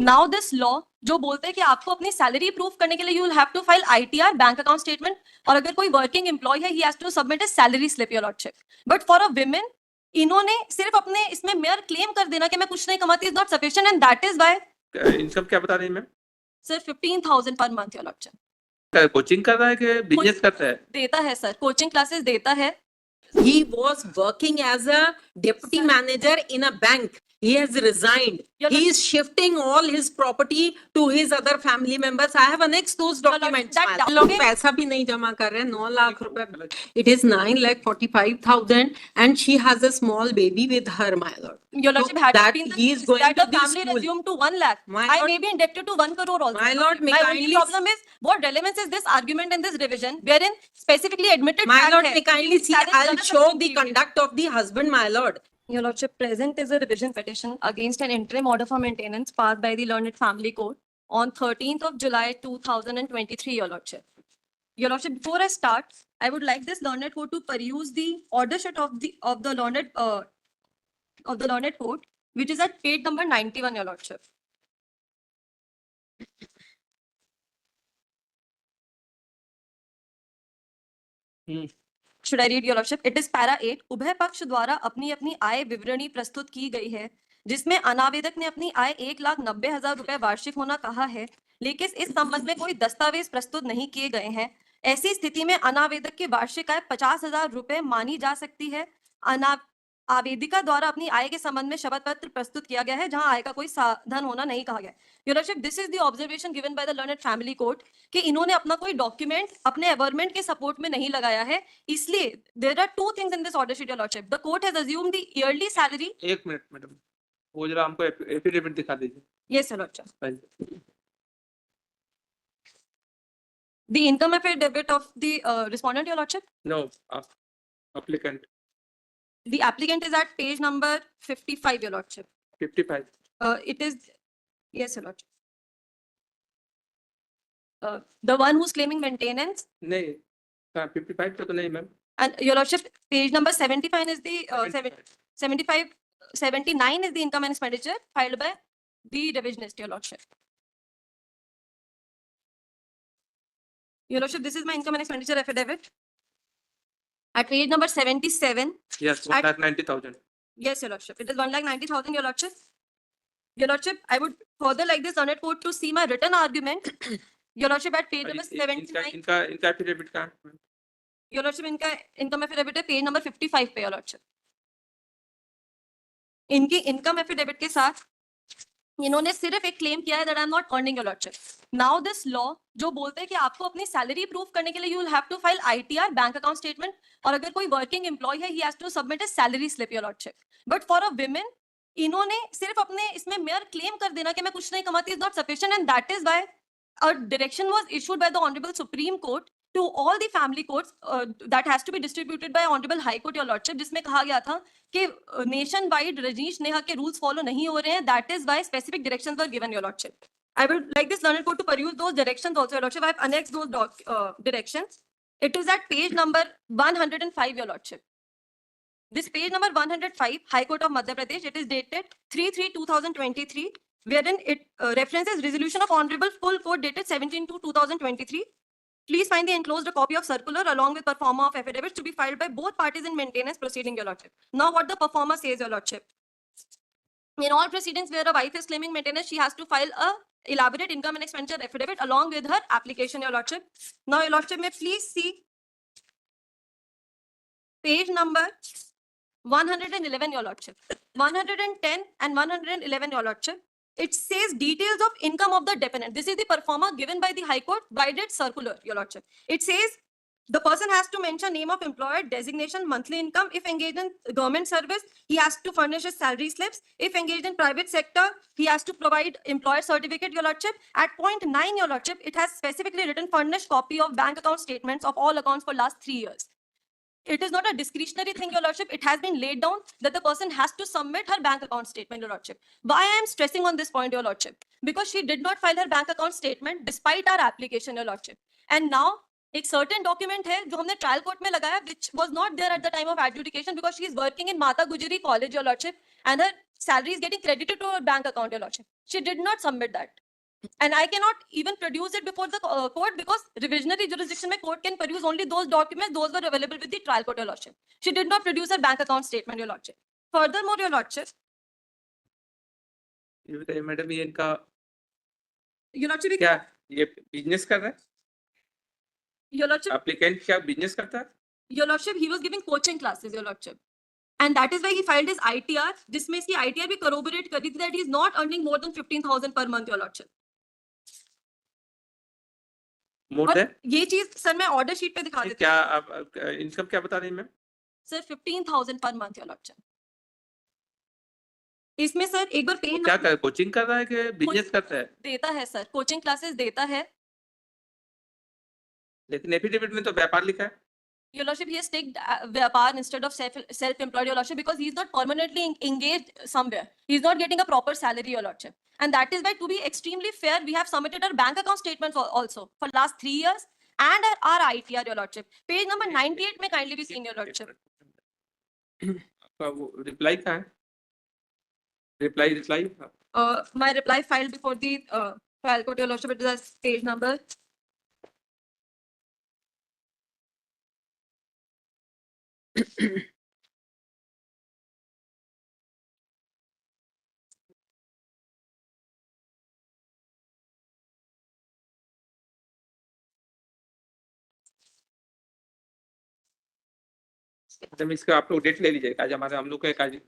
Now this law जो बोलते हैं कि आपको अपनी सैलरी प्रूफ करने के लिए you will have to file ITR, bank account statement, और अगर कोई वर्किंग एम्प्लॉय है he has to submit a salary slip, your lordship. But for a women, इन्होंने सिर्फ अपने इसमें मेयर क्लेम कर देना कि मैं कुछ नहीं कमाती is not sufficient, and that is why income क्या बता रही है ma'am? Sir 15,000 per month, your lordship. Coaching कर रहा है कि बिजनेस करता है? देता है सर, कोचिंग क्लासेस देता है। He was working as a deputy manager in a bank. He has resigned. Your He is shifting all his property to his other family members. I have annexed those Your documents. Lordship, that लोग document- पैसा भी नहीं जमा कर रहे हैं, 9 लाख रुपए. It is 9,45,000 and she has a small baby with her, my lord. Your lordship, had that it been he is the going that to the this family school. resumed to 1 lakh, My I lord- may be indebted to 1 crore also. My lord, may my only kindly- problem is what relevance is this argument in this revision wherein specifically admitted My fact lord, hai may kindly कि see, salary I'll does not show the constitute- conduct of the husband, my lord. Your lordship, present is a revision petition against an interim order for maintenance passed by the Learned Family Court on 13th of July 2023, your lordship. Your lordship, before I start, I would like this learned court to peruse the order sheet of the learned court, which is at page number 91, your lordship. Should I read, your lordship? It is para 8. उभय पक्ष द्वारा अपनी अपनी आय विवरणी प्रस्तुत की गई है, जिसमें अनावेदक ने अपनी आय 1,90,000 रुपए वार्षिक होना कहा है, लेकिन इस संबंध में कोई दस्तावेज प्रस्तुत नहीं किए गए हैं। ऐसी स्थिति में अनावेदक की वार्षिक आय 50,000 रुपए मानी जा सकती है। आवेदिका द्वारा अपनी आय के संबंध में शपथ पत्र प्रस्तुत किया गया है, जहां आय का कोई साधन होना नहीं कहा गया। Your lordship, this is the observation given by the learned family court कि इन्होंने अपना कोई डॉक्यूमेंट अपने एवर्मेंट के सपोर्ट में नहीं लगाया है, इसलिए there are two things in this order sheet, your lordship. The court has assumed the yearly salary. एक मिनट मैडम, वो जरा हमको एफिडेविट दिखा दीजिए। Yes your lordship. The income affidavit of the respondent, your lordship. No, applicant The applicant is at page number 55, your lordship. 55 It is, yes, your lordship. The one who's claiming maintenance, नहीं, 55 तो नहीं ma'am. and your lordship, page number 75 is the 75, 79 is the income and expenditure filed by the revisionist, your lordship. Your lordship, this is my income and expenditure affidavit. At page number 77, Yes, At- 1,90,000. yes, your lordship, it is 1,90,000, your lordship. Your lordship, I would further like this honored court to see my written argument. Your lordship, at page number 79, इनका affidavit कहाँ है? your lordship, इनका income affidavit है page number 55 पे, your lordship. इनकी income affidavit के साथ इन्होंने सिर्फ एक क्लेम किया है that I am not earning, your lordship. Now this law जो बोलते हैं कि आपको अपनी सैलरी प्रूफ करने के लिए you will have to file ITR, bank account statement, और अगर कोई वर्किंग एम्प्लॉय है he has to submit a salary slip, your lordship. But for a women, इन्होंने सिर्फ अपने इसमें मेयर क्लेम कर देना कि मैं कुछ नहीं कमाती is not sufficient, and that is why a direction was issued by the Honorable Supreme Court to all the family courts that has to be distributed by Honorable High Court, your lordship, जिसमें कहा गया था कि nation wide Rajneesh Neha के rules follow नहीं हो रहे हैं, that is why specific directions were given, your lordship. I would like this learned court to peruse those directions also, your lordship. I have annexed those directions. It is at page number 105, your lordship. This page number 105, High Court of Madhya Pradesh, it is dated 3/3/2023, wherein it references resolution of Honorable Full Court dated 17/2/2023. Please find the enclosed a copy of circular along with performer of affidavits to be filed by both parties in maintenance proceeding, your lordship. Now what the performer says, your lordship. In all proceedings where a wife is claiming maintenance, she has to file a elaborate income and expenditure affidavit along with her application, your lordship. Now, your lordship, may please see page number 111, your lordship. 110 and 111, your lordship. It says details of income of the dependent. This is the performer given by the High Court by that circular, your lordship. It says the person has to mention name of employer, designation, monthly income. If engaged in government service, he has to furnish his salary slips. If engaged in private sector, he has to provide employer certificate, your lordship. At point 9, your lordship, it has specifically written furnished copy of bank account statements of all accounts for last 3 years. It is not a discretionary thing, your lordship. It has been laid down that the person has to submit her bank account statement, your lordship. Why I am stressing on this point, your lordship? Because she did not file her bank account statement despite our application, your lordship. And now एक certain document है जो हमने trial court में लगाया, which was not there at the time of adjudication because she is working in Mata Gujari College, your lordship, and her salary is getting credited to her bank account, your lordship. She did not submit that. And I cannot even produce it before the court because revisionary jurisdiction mein court can produce only those documents those were available with the trial court, your lordship. She did not produce her bank account statement, your lordship. Furthermore, your lordship, ये बताइए madam, ये इनका your lordship, क्या, ये business कर रहा है? your lordship, applicant क्या बिजनेस करता है? your lordship, he was giving coaching classes, your lordship. And that is why he filed his ITR, जिसमें इसकी ITR भी corroborate कर रही थी that he is not earning more than 15,000 per month, your lordship. मोर और then ये चीज sir मैं ऑर्डर शीट पे दिखा देती क्या आप इनकम क्या बता रही हैं ma'am? Sir 15,000 per month, your lordship. इसमें सर एक बार वो पेन क्या कर, कोचिंग कर रहा है कि बिजनेस करता है? देता है सर, कोचिंग क्लासेस देता है. लेकिन एफिडेविट में तो व्यापार लिखा है. Your lordship, he has taken Vyapar instead of self-employed, your lordship, because he is not permanently engaged somewhere. He is not getting a proper salary, your lordship. And that is why, to be extremely fair, we have submitted our bank account statements also for last 3 years and our ITR, your lordship. Page number 98 may kindly be seen, your lordship. आपका वो reply कहाँ है? Reply My reply filed before the trial court, your lordship, it is page number. मतलब इसका आप लोग date ले लीजिएगा, आज हमारे हम लोग का आज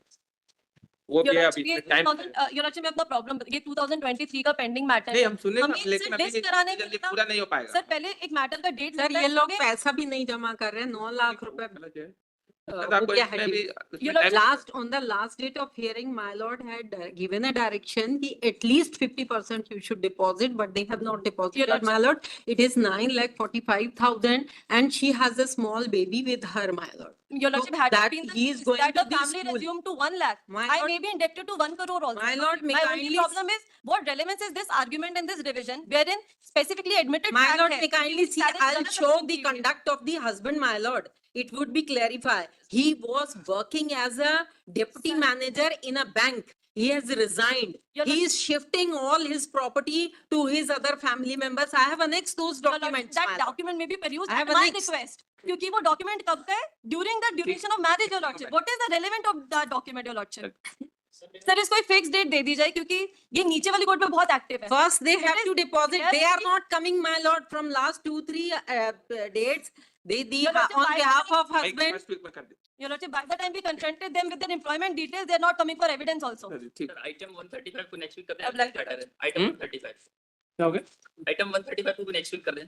वो भी Your है lordship, अभी ये टाइम. 2000 your lordship, मैं अपना प्रॉब्लम ये 2023 का पेंडिंग मैटर नहीं है. हम सुने हमें लेकिन सर अभी लिस्ट कराने जल्दी के लिए पूरा नहीं हो पाएगा. सर पहले एक मैटर का डेट सर ये लोग पैसा भी नहीं जमा कर रहे हैं, 9 लाख रुपए गलत है. वो आपको क्या इसमें है भी You know, last on the last date of hearing, my lord had given a direction कि at least 50% you should deposit, but they have not deposited. Your My lord, it is 9,45,000, and she has a small baby with her, my lord. Your lordship had that been the he is case going that to the be family school. resumed to 1 lakh. My I lord- may be indebted to 1 crore also. My lord, may My only kindly- problem is what relevance is this argument in this revision wherein specifically admitted My fact lord, hai may kindly कि see, salary I'll ज़्यादा show subsidy the हुई है. conduct of the husband, my lord. It would be clarified. He was working as a deputy Sir. manager in a bank. He has resigned. Your He is shifting all his property to his other family members. I have annexed those Your lordship, documents, that my lord. document may be produced I at have my annexed. request. क्योंकि वो document कब का है? During the duration of marriage, your lordship. What is the relevant of that document, your lordship? Sir इसको एक fix date दे दी जाए क्योंकि ये नीचे वाली कोर्ट में बहुत एक्टिव है. First, they It have is to deposit. there They are in- not coming, my lord, from last 2-3 dates. They, Your lordship, on by behalf the of husband. First week में कर दे. Your lordship, by the time we confronted them with their employment details, they are not coming for evidence also. ठीक. Sir item 135 को next week कर अब दें. like- item 135 क्या हो गया? आइटम 135 को नेक्स्ट वीक कर दें.